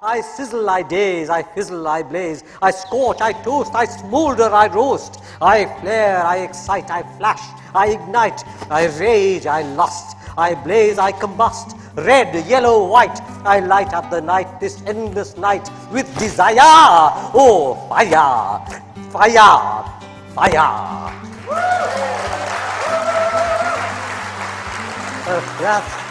I sizzle, I daze, I fizzle, I blaze, I scorch, I toast, I smoulder, I roast, I flare, I excite, I flash, I ignite, I rage, I lust, I blaze, I combust, red, yellow, white, I light up the night, this endless night, with desire. Oh, fire, fire, fire. Yes.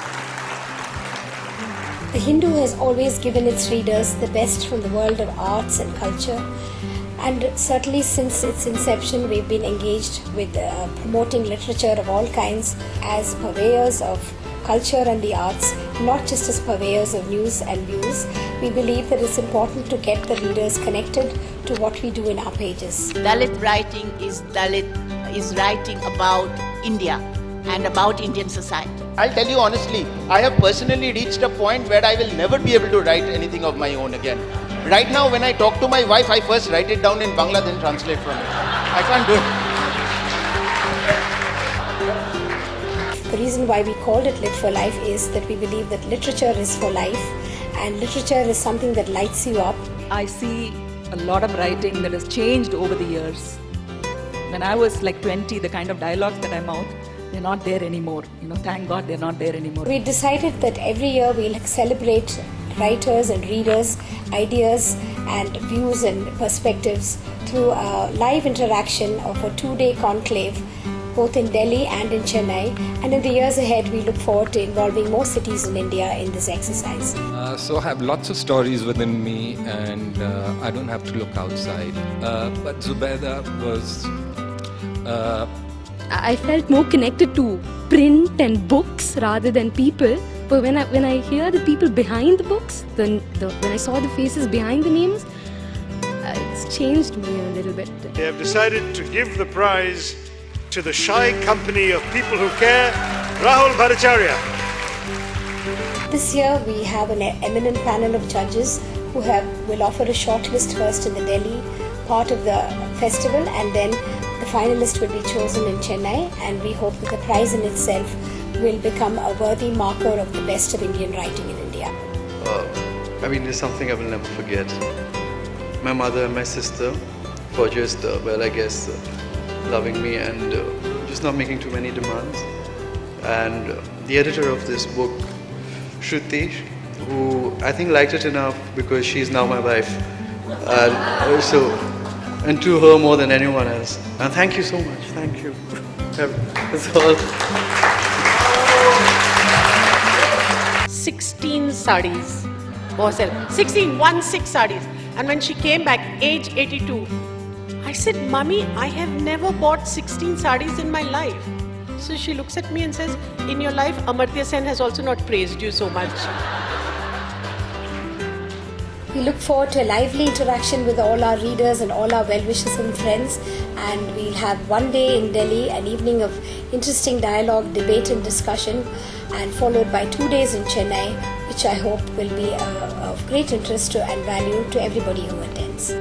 The Hindu has always given its readers the best from the world of arts and culture, and certainly since its inception we've been engaged with promoting literature of all kinds as purveyors of culture and the arts, not just as purveyors of news and views. We believe that it's important to get the readers connected to what we do in our pages. Dalit writing is writing about India and about Indian society. I'll tell you honestly, I have personally reached a point where I will never be able to write anything of my own again. Right now, when I talk to my wife, I first write it down in Bangla, then translate from it. I can't do it. The reason why we called it Lit for Life is that we believe that literature is for life, and literature is something that lights you up. I see a lot of writing that has changed over the years. When I was like 20, the kind of dialogues that I mouthed, they're not there anymore. Thank God they're not there anymore. We decided that every year we'll celebrate writers and readers' ideas and views and perspectives through a live interaction of a 2-day conclave, both in Delhi and in Chennai. And in the years ahead, we look forward to involving more cities in India in this exercise. So I have lots of stories within me, and I don't have to look outside. But Zubaida was... I felt more connected to print and books rather than people. But when I hear the people behind the books, when I saw the faces behind the names, it's changed me a little bit. They have decided to give the prize to the shy company of people who care, Rahul Bhattacharya. This year we have an eminent panel of judges who will offer a shortlist first in the Delhi part of the festival, and then the finalist will be chosen in Chennai, and we hope that the prize in itself will become a worthy marker of the best of Indian writing in India. It's something I will never forget. My mother and my sister for just, loving me and just not making too many demands. And the editor of this book, Shruti, who I think liked it enough because she's now my wife. And to her more than anyone else. And thank you so much. Thank you. That's all. 16 sarees. 16 sarees. And when she came back, age 82, I said, Mummy, I have never bought 16 sarees in my life. So she looks at me and says, in your life, Amartya Sen has also not praised you so much. We look forward to a lively interaction with all our readers and all our well-wishers and friends, and we'll have one day in Delhi, an evening of interesting dialogue, debate and discussion, and followed by 2 days in Chennai, which I hope will be of great interest and value to everybody who attends.